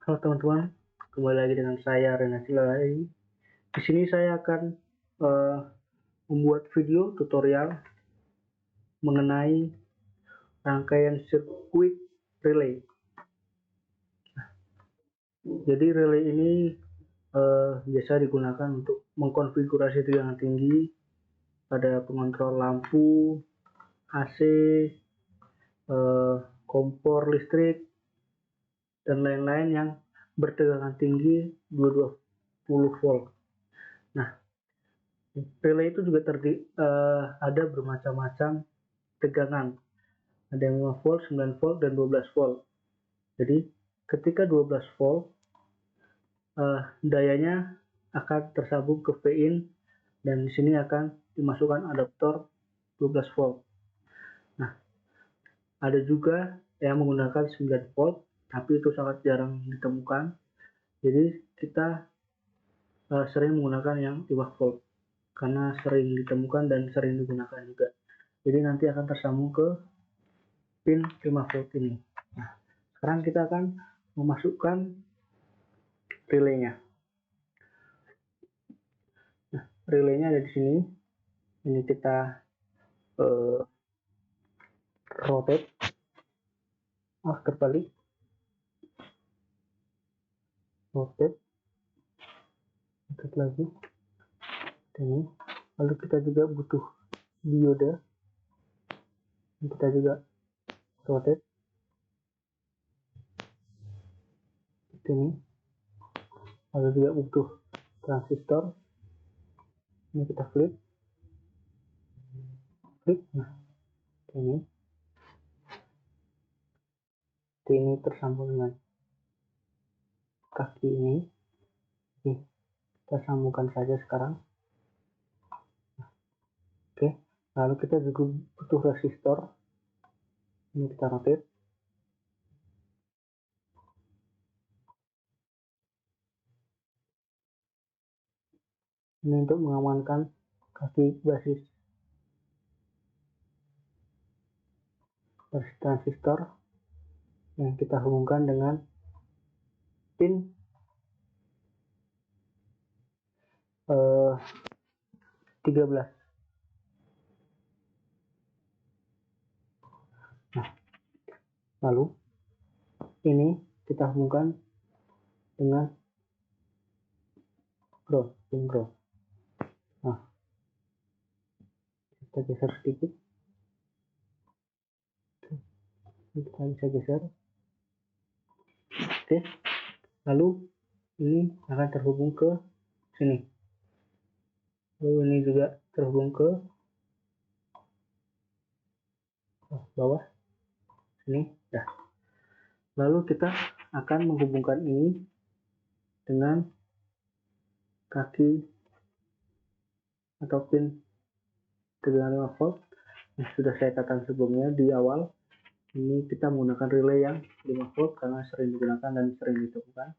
Halo teman-teman, kembali lagi dengan saya Rena Silai. Di sini saya akan membuat video tutorial mengenai rangkaian sirkuit relay. Jadi relay ini biasa digunakan untuk mengkonfigurasi tegangan tinggi pada pengontrol lampu, AC, kompor listrik, dan lain-lain yang bertegangan tinggi 220 volt. Nah, relay itu juga ada bermacam-macam tegangan. Ada yang 5 volt, 9 volt, dan 12 volt. Jadi, ketika 12 volt, dayanya akan tersambung ke Vin, dan di sini akan dimasukkan adaptor 12 volt. Nah, ada juga yang menggunakan 9 volt, tapi itu sangat jarang ditemukan. Jadi, kita sering menggunakan yang 5 volt, karena sering ditemukan dan sering digunakan juga. Jadi nanti akan tersambung ke pin 5 volt ini. Nah, sekarang kita akan memasukkan relaynya. Nah, relaynya ada di sini. Ini kita rotate, terbalik, rotate lagi. Ini. Lalu kita juga butuh dioda. Kita juga rotate. Ini. Lalu juga butuh transistor. Ini kita flip. Nah, ini tersambung dengan kaki ini. Kita sambungkan saja sekarang. Oke, lalu kita juga butuh resistor. Ini kita rotate. Ini untuk mengamankan kaki basis transistor yang kita hubungkan dengan pin 13. Nah, lalu ini kita hubungkan dengan pin ground. Nah, kita geser sedikit. Kita bisa geser. Oke, lalu ini akan terhubung ke sini. Lalu ini juga terhubung ke bawah sini. Dah. Lalu kita akan menghubungkan ini dengan kaki atau pin tegangan 5 volt yang sudah saya katakan sebelumnya di awal. Ini kita menggunakan relay yang 5 volt karena sering digunakan dan sering ditemukan.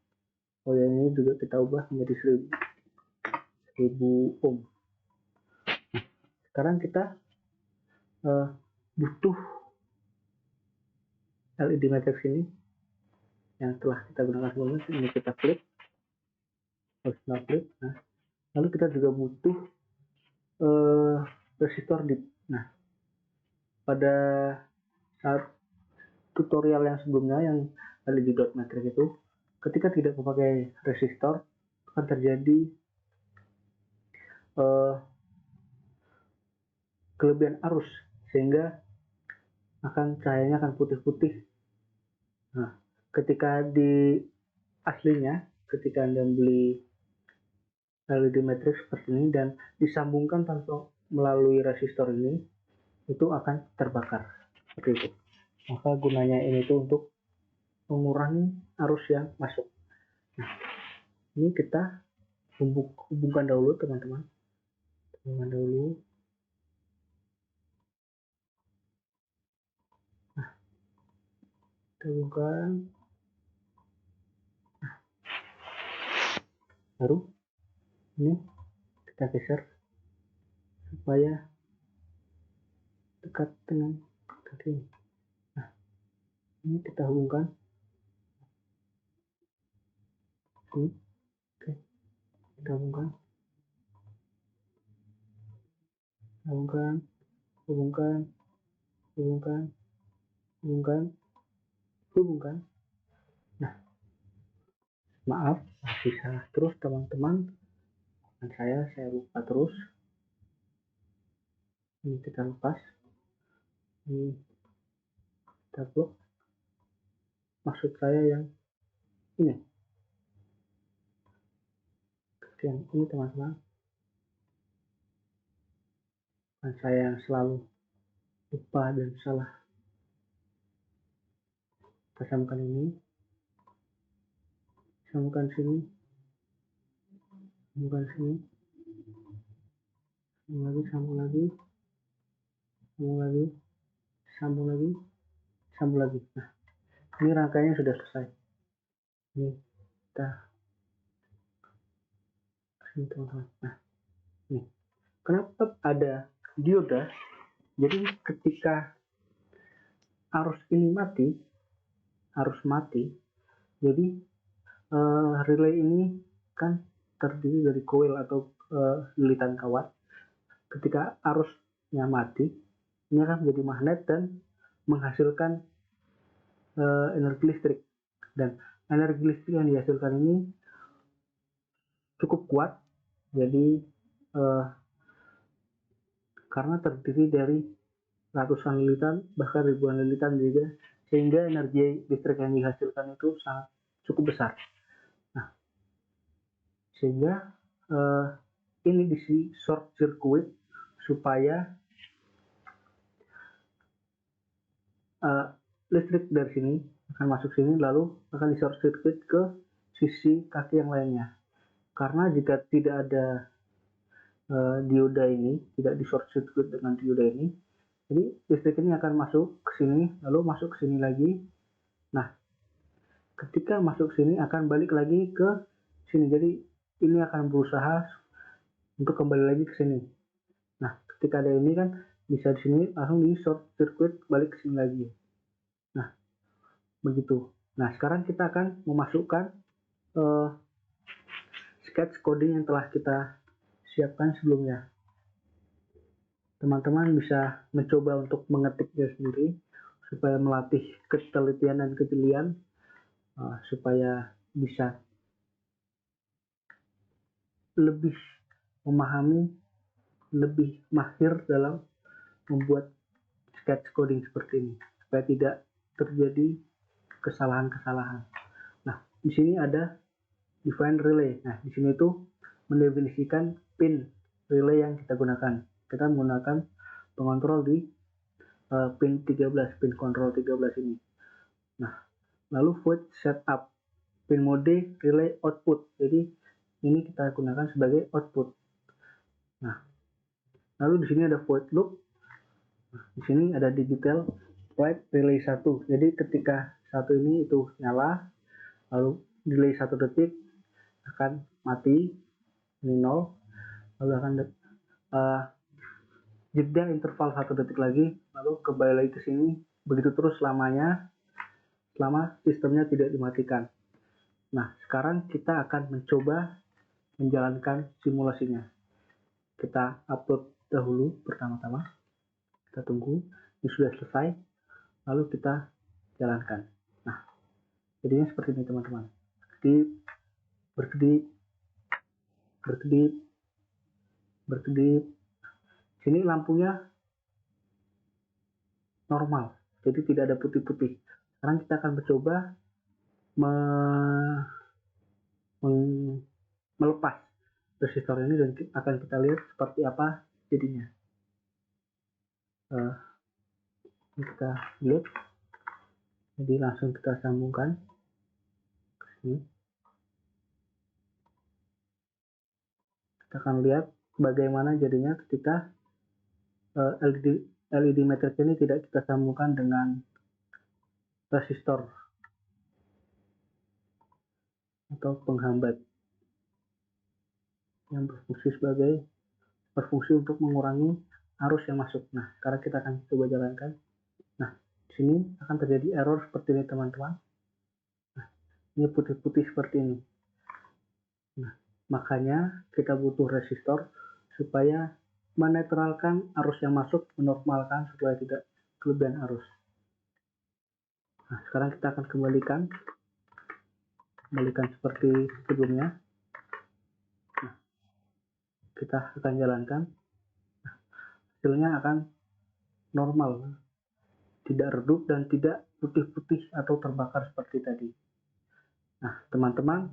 Oh ya, ini juga kita ubah menjadi 1000 ohm. Sekarang kita butuh LED matrix ini yang telah kita gunakan sebelumnya. Ini kita flip. Nah, lalu kita juga butuh resistor dip. Nah, pada saat tutorial yang sebelumnya yang LED dot matrix itu, ketika tidak memakai resistor akan terjadi kelebihan arus sehingga cahayanya akan putih-putih. Nah, ketika di aslinya, ketika Anda beli LED matrix seperti ini dan disambungkan tanpa melalui resistor ini, itu akan terbakar seperti itu. Maka gunanya ini tuh untuk mengurangi arus yang masuk. Nah, ini kita hubungkan dahulu teman-teman. Hubungkan dahulu. Nah, kita hubungkan. Nah, baru ini kita geser supaya dekat dengan kaki ini. Nah, ini kita hubungkan. Oke, kita hubungkan, hubungkan, hubungkan, hubungkan, hubungkan, hubungkan. Nah, maaf masih salah terus teman-teman, dan saya lupa terus. Ini kita lepas, ini kita blok. Maksud saya yang ini teman-teman, dan saya yang selalu lupa dan salah. Kita sambungkan ini, sambungkan sini, sambungkan sini, sambung lagi, sambung lagi, sambung lagi, sambung lagi. Nah, ini rangkaiannya sudah selesai. Ini kita sini teman-teman. Nah, ini kenapa ada dioda? Jadi ketika arus ini mati, jadi relay ini kan terdiri dari koil atau lilitan kawat. Ketika arusnya mati, ini akan menjadi magnet dan menghasilkan energi listrik. Dan energi listrik yang dihasilkan ini cukup kuat, jadi karena terdiri dari ratusan lilitan bahkan ribuan lilitan juga, sehingga energi listrik yang dihasilkan itu sangat cukup besar. Nah, sehingga ini diisi short circuit supaya listrik dari sini akan masuk sini, lalu akan di short circuit ke sisi kaki yang lainnya. Karena jika tidak ada dioda ini, tidak di short circuit dengan dioda ini, jadi listrik ini akan masuk ke sini, lalu masuk ke sini lagi. Nah, ketika masuk sini akan balik lagi ke sini, jadi ini akan berusaha untuk kembali lagi ke sini. Nah, ketika ada ini kan bisa di sini langsung di short circuit balik ke sini lagi. Nah, begitu. Nah, sekarang kita akan memasukkan sketch coding yang telah kita siapkan sebelumnya. Teman-teman bisa mencoba untuk mengetiknya sendiri supaya melatih ketelitian dan kejelian, supaya bisa lebih memahami, lebih mahir dalam membuat sketch coding seperti ini, supaya tidak terjadi kesalahan-kesalahan. Nah, di sini ada define relay. Nah, di sini tuh mendefinisikan pin relay yang kita gunakan. Kita menggunakan pengontrol di pin 13, pin control 13 ini. Nah, lalu void setup, pin mode relay output. Jadi ini kita gunakan sebagai output. Nah, lalu di sini ada void loop. Nah, di sini ada digital write relay 1. Jadi ketika satu ini itu nyala, lalu delay 1 detik akan mati, ini 0, lalu akan jeda interval 1 detik lagi, lalu kembali lagi ke sini, begitu terus selamanya, selama sistemnya tidak dimatikan. Nah, sekarang kita akan mencoba menjalankan simulasinya. Kita upload dahulu pertama-tama, kita tunggu, ini sudah selesai, lalu kita jalankan. Nah, jadinya seperti ini teman-teman. Berkedip, berkedip, berkedip. Sini lampunya normal, jadi tidak ada putih-putih. Sekarang kita akan mencoba melepas resistor ini dan akan kita lihat seperti apa jadinya. Kita lihat, jadi langsung kita sambungkan ke sini. Kita akan lihat bagaimana jadinya ketika LED matrix ini tidak kita sambungkan dengan resistor atau penghambat yang berfungsi untuk mengurangi arus yang masuk. Nah, sekarang kita akan coba jalankan. Nah, di sini akan terjadi error seperti ini teman-teman. Nah, ini putih-putih seperti ini. Nah, makanya kita butuh resistor supaya menetralkan arus yang masuk, menormalkan supaya tidak kelebihan arus. Nah, sekarang kita akan kembalikan seperti sebelumnya. Nah, kita akan jalankan. Nah, hasilnya akan normal, tidak redup dan tidak putih-putih atau terbakar seperti tadi. Nah, teman-teman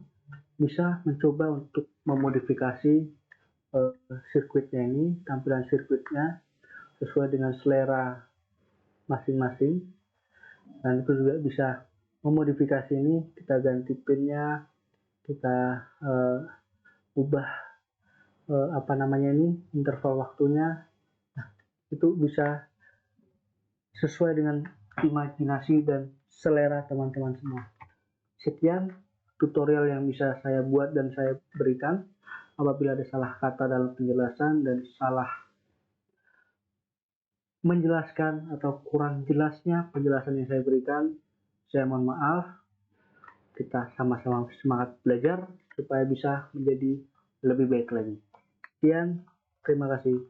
bisa mencoba untuk memodifikasi sirkuitnya ini, tampilan sirkuitnya sesuai dengan selera masing-masing, dan itu juga bisa memodifikasi ini, kita ganti pinnya, kita ubah interval waktunya. Nah, itu bisa sesuai dengan imajinasi dan selera teman-teman semua. Sekian tutorial yang bisa saya buat dan saya berikan. Apabila ada salah kata dalam penjelasan dan salah menjelaskan atau kurang jelasnya penjelasan yang saya berikan, saya mohon maaf. Kita sama-sama semangat belajar supaya bisa menjadi lebih baik lagi. Sekian, terima kasih.